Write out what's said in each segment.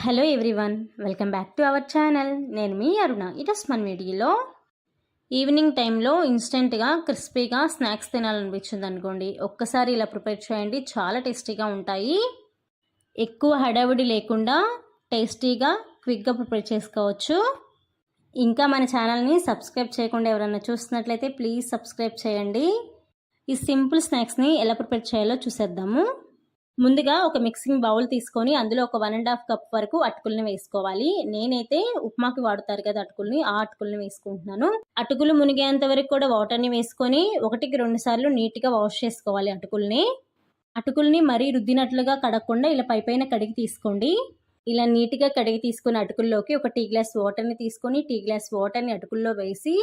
Hello everyone, welcome back to our channel. నేను మీ అరుణ. ఇటస్ మన వీడియోలో ఈవినింగ్ టైంలో ఇన్స్టెంట్గా క్రిస్పీగా స్నాక్స్ తినాలనిపించింది అనుకోండి, ఒక్కసారి ఇలా ప్రిపేర్ చేయండి. చాలా టేస్టీగా ఉంటాయి. ఎక్కువ హడావిడి లేకుండా టేస్టీగా క్విక్గా ప్రిపేర్ చేసుకోవచ్చు. ఇంకా మన ఛానల్ని సబ్స్క్రైబ్ చేయకుండా ఎవరైనా చూస్తున్నట్లయితే ప్లీజ్ సబ్స్క్రైబ్ చేయండి. ఈ సింపుల్ స్నాక్స్ని ఎలా ప్రిపేర్ చేయాలో చూసేద్దాము. ముందుగా ఒక మిక్సింగ్ బౌల్ తీసుకొని అందులో ఒక 1.5 కప్ వరకు అటుకుల్ని వేసుకోవాలి. నేనైతే ఉప్మాకి వాడుతారు కదా అటుకుల్ని, ఆ అటుకుల్ని వేసుకుంటున్నాను. అటుకులు మునిగేంత వరకు కూడా వాటర్ని వేసుకొని 1కి 2 సార్లు నీట్గా వాష్ చేసుకోవాలి అటుకుల్ని మరీ రుద్దినట్లుగా కడగకుండా ఇలా పైపైన కడిగి తీసుకోండి. ఇలా నీట్గా కడిగి తీసుకున్న అటుకుల్లోకి ఒక టీ గ్లాస్ వాటర్ని తీసుకొని టీ గ్లాస్ వాటర్ని అటుకుల్లో వేసి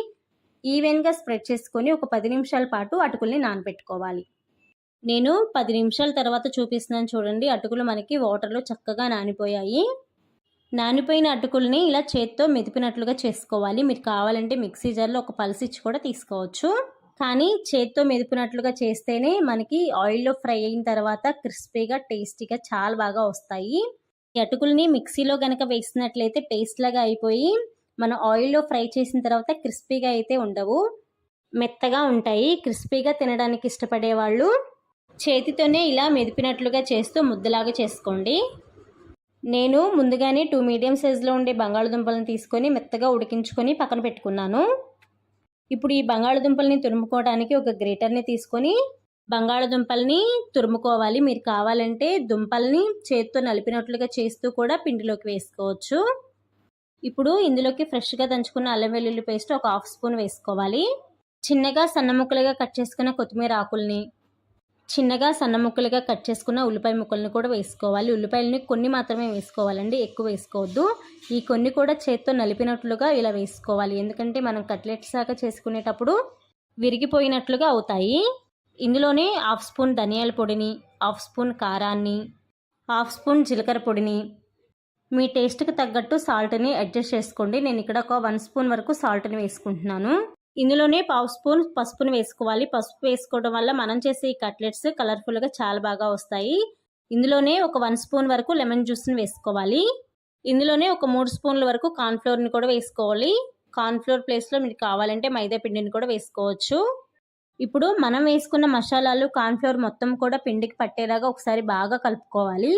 ఈవెన్గా స్ప్రెడ్ చేసుకొని ఒక 10 నిమిషాల పాటు అటుకుల్ని నానబెట్టుకోవాలి. నేను 10 నిమిషాల తర్వాత చూపిస్తున్నాను చూడండి. అటుకులు మనకి వాటర్లో చక్కగా నానిపోయాయి. నానిపోయిన అటుకుల్ని ఇలా చేత్తో మెదిపినట్లుగా చేసుకోవాలి. మీరు కావాలంటే మిక్సీ జార్లో ఒక పల్స్ ఇచ్చి కూడా తీసుకోవచ్చు. కానీ చేత్తో మెదిపినట్లుగా చేస్తేనే మనకి ఆయిల్లో ఫ్రై అయిన తర్వాత క్రిస్పీగా టేస్టీగా చాలా బాగా వస్తాయి. ఈ అటుకుల్ని మిక్సీలో కనుక వేసినట్లయితే పేస్ట్ లాగా అయిపోయి మనం ఆయిల్లో ఫ్రై చేసిన తర్వాత క్రిస్పీగా అయితే ఉండవు, మెత్తగా ఉంటాయి. క్రిస్పీగా తినడానికి ఇష్టపడే వాళ్ళు చేతితోనే ఇలా మెదిపినట్లుగా చేస్తూ ముద్దలాగా చేసుకోండి. నేను ముందుగానే 2 మీడియం సైజులో ఉండే బంగాళదుంపలను తీసుకొని మెత్తగా ఉడికించుకొని పక్కన పెట్టుకున్నాను. ఇప్పుడు ఈ బంగాళదుంపల్ని తురుముకోవడానికి ఒక గ్రేటర్ని తీసుకొని బంగాళదుంపల్ని తురుముకోవాలి. మీరు కావాలంటే దుంపల్ని చేతితో నలిపినట్లుగా చేస్తూ కూడా పిండిలోకి వేసుకోవచ్చు. ఇప్పుడు ఇందులోకి ఫ్రెష్గా దంచుకున్న అల్లం వెల్లుల్లి పేస్ట్ ఒక 1/2 స్పూన్ వేసుకోవాలి. చిన్నగా సన్న ముక్కలుగా కట్ చేసుకున్న కొత్తిమీర ఆకుల్ని, చిన్నగా సన్న ముక్కలుగా కట్ చేసుకున్న ఉల్లిపాయ ముక్కలను కూడా వేసుకోవాలి. ఉల్లిపాయలని కొన్ని మాత్రమే వేసుకోవాలండి, ఎక్కువ వేసుకోవద్దు. ఈ కొన్ని కూడా చేత్తో నలిపినట్లుగా ఇలా వేసుకోవాలి, ఎందుకంటే మనం కట్లెట్స్ లాగా చేసుకునేటప్పుడు విరిగిపోయినట్లుగా అవుతాయి. ఇందులోనే 1/2 స్పూన్ ధనియాల పొడిని, 1/2 స్పూన్ కారాన్ని, 1/2 స్పూన్ జీలకర్ర పొడిని, మీ టేస్ట్కి తగ్గట్టు సాల్ట్ని అడ్జస్ట్ చేసుకోండి. నేను ఇక్కడ ఒక 1 స్పూన్ వరకు సాల్ట్ని వేసుకుంటున్నాను. ఇందులోనే 1/2 స్పూన్ పసుపును వేసుకోవాలి. పసుపు వేసుకోవడం వల్ల మనం చేసే ఈ కట్లెట్స్ కలర్ఫుల్గా చాలా బాగా వస్తాయి. ఇందులోనే ఒక 1 స్పూన్ వరకు లెమన్ జ్యూస్ని వేసుకోవాలి. ఇందులోనే ఒక 3 స్పూన్ల వరకు కార్న్ఫ్లోర్ని కూడా వేసుకోవాలి. కార్న్ఫ్లోర్ ప్లేస్లో మీకు కావాలంటే మైదా పిండిని కూడా వేసుకోవచ్చు. ఇప్పుడు మనం వేసుకున్న మసాలాలు కార్న్ఫ్లోర్ మొత్తం కూడా పిండికి పట్టేలాగా ఒకసారి బాగా కలుపుకోవాలి.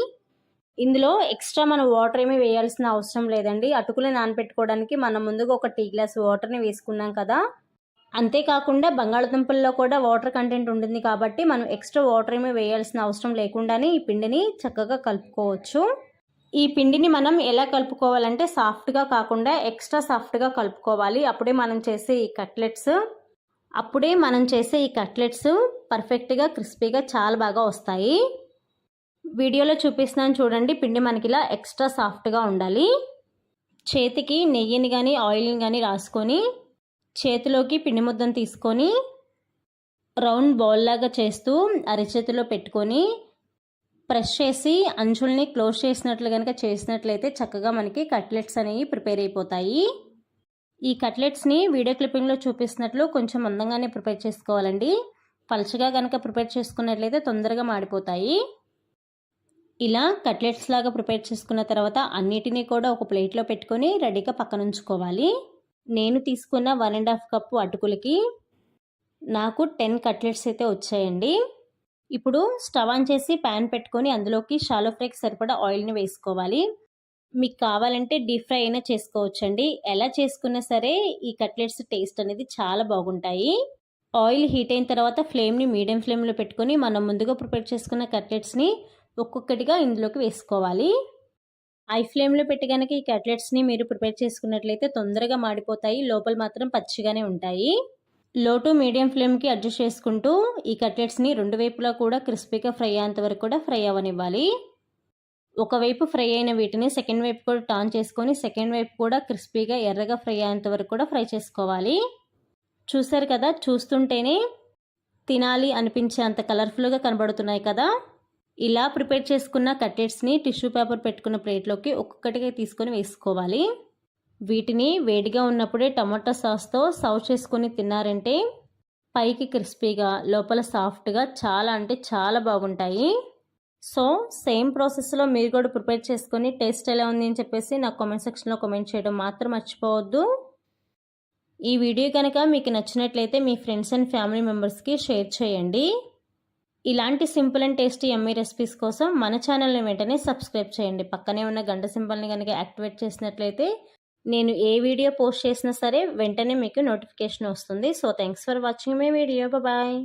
ఇందులో ఎక్స్ట్రా మనం వాటర్ ఏమీ వేయాల్సిన అవసరం లేదండి. అటుకులు నానబెట్టుకోవడానికి మనం ముందుగా ఒక టీ గ్లాస్ వాటర్ని వేసుకున్నాం కదా, అంతేకాకుండా బంగాళదుంపల్లో కూడా వాటర్ కంటెంట్ ఉంటుంది కాబట్టి మనం ఎక్స్ట్రా వాటర్ ఏమీ వేయాల్సిన అవసరం లేకుండానే ఈ పిండిని చక్కగా కలుపుకోవచ్చు. ఈ పిండిని మనం ఎలా కలుపుకోవాలంటే సాఫ్ట్గా కాకుండా ఎక్స్ట్రా సాఫ్ట్గా కలుపుకోవాలి. అప్పుడే మనం చేసే ఈ కట్లెట్స్ పర్ఫెక్ట్గా క్రిస్పీగా చాలా బాగా వస్తాయి. వీడియోలో చూపిస్తున్నాను చూడండి. పిండి మనకి ఇలా ఎక్స్ట్రా సాఫ్ట్గా ఉండాలి. చేతికి నెయ్యిని కానీ ఆయిల్ని కానీ రాసుకొని చేతిలోకి పిండి ముద్దను తీసుకొని రౌండ్ బౌల్ లాగా చేస్తూ అరచేతిలో పెట్టుకొని ప్రెస్ చేసి అంచుల్ని క్లోజ్ చేసినట్లు కనుక చేసినట్లయితే చక్కగా మనకి కట్లెట్స్ అనేవి ప్రిపేర్ అయిపోతాయి. ఈ కట్లెట్స్ని వీడియో క్లిప్పింగ్లో చూపిస్తున్నట్లు కొంచెం మందంగానే ప్రిపేర్ చేసుకోవాలండి. పలుచగా కనుక ప్రిపేర్ చేసుకున్నట్లయితే తొందరగా మాడిపోతాయి. ఇలా కట్లెట్స్ లాగా ప్రిపేర్ చేసుకున్న తర్వాత అన్నిటినీ కూడా ఒక ప్లేట్లో పెట్టుకొని రెడీగా పక్కన ఉంచుకోవాలి. నేను తీసుకున్న 1.5 కప్పు అటుకులకి నాకు 10 కట్లెట్స్ అయితే వచ్చాయండి. ఇప్పుడు స్టవ్ ఆన్ చేసి ప్యాన్ పెట్టుకొని అందులోకి షాలో ఫ్రైకి సరిపడా ఆయిల్ని వేసుకోవాలి. మీకు కావాలంటే డీప్ ఫ్రై అయినా చేసుకోవచ్చండి. ఎలా చేసుకున్నా సరే ఈ కట్లెట్స్ టేస్ట్ అనేది చాలా బాగుంటాయి. ఆయిల్ హీట్ అయిన తర్వాత ఫ్లేమ్ని మీడియం ఫ్లేమ్లో పెట్టుకొని మనం ముందుగా ప్రిపేర్ చేసుకున్న కట్లెట్స్ని ఒక్కొక్కటిగా ఇందులోకి వేసుకోవాలి. హై ఫ్లేమ్లో పెట్టి కనుక ఈ కట్లెట్స్ని మీరు ప్రిపేర్ చేసుకున్నట్లయితే తొందరగా మాడిపోతాయి, లోపల మాత్రం పచ్చిగానే ఉంటాయి. లో టు మీడియం ఫ్లేమ్కి అడ్జస్ట్ చేసుకుంటూ ఈ కట్లెట్స్ని 2 వైపులా కూడా క్రిస్పీగా ఫ్రై అయ్యేంత వరకు కూడా ఫ్రై అవ్వనివ్వాలి. ఒకవైపు ఫ్రై అయిన వీటిని సెకండ్ వైపు కూడా టర్న్ చేసుకొని సెకండ్ వైపు కూడా క్రిస్పీగా ఎర్రగా ఫ్రై అయ్యేంత వరకు కూడా ఫ్రై చేసుకోవాలి. చూసారు కదా, చూస్తుంటేనే తినాలి అనిపించే అంత కలర్ఫుల్గా కనబడుతున్నాయి కదా. ఇలా ప్రిపేర్ చేసుకున్న కట్లెట్స్ని టిష్యూ పేపర్ పెట్టుకున్న ప్లేట్లోకి ఒక్కొక్కటిగా తీసుకొని వేసుకోవాలి. వీటిని వేడిగా ఉన్నప్పుడే టమాటా సాస్తో సర్వ్ చేసుకొని తిన్నారంటే పైకి క్రిస్పీగా లోపల సాఫ్ట్గా చాలా అంటే చాలా బాగుంటాయి. సో సేమ్ ప్రాసెస్లో మీరు కూడా ప్రిపేర్ చేసుకొని టేస్ట్ ఎలా ఉంది అని చెప్పేసి నాకు కామెంట్ సెక్షన్లో కామెంట్ చేయడం మాత్రం మర్చిపోవద్దు. ఈ వీడియో కనుక మీకు నచ్చినట్లయితే మీ ఫ్రెండ్స్ అండ్ ఫ్యామిలీ మెంబర్స్కి షేర్ చేయండి. ఇలాంటి simple and tasty yummy recipes కోసం మన ఛానల్ని వెంటనే సబ్స్క్రైబ్ చేయండి. పక్కనే ఉన్న గంట సింబల్ని కనుక యాక్టివేట్ చేసినట్లయితే నేను ఏ వీడియో పోస్ట్ చేసినా సరే వెంటనే మీకు నోటిఫికేషన్ వస్తుంది. So thanks for watching my video. Bye.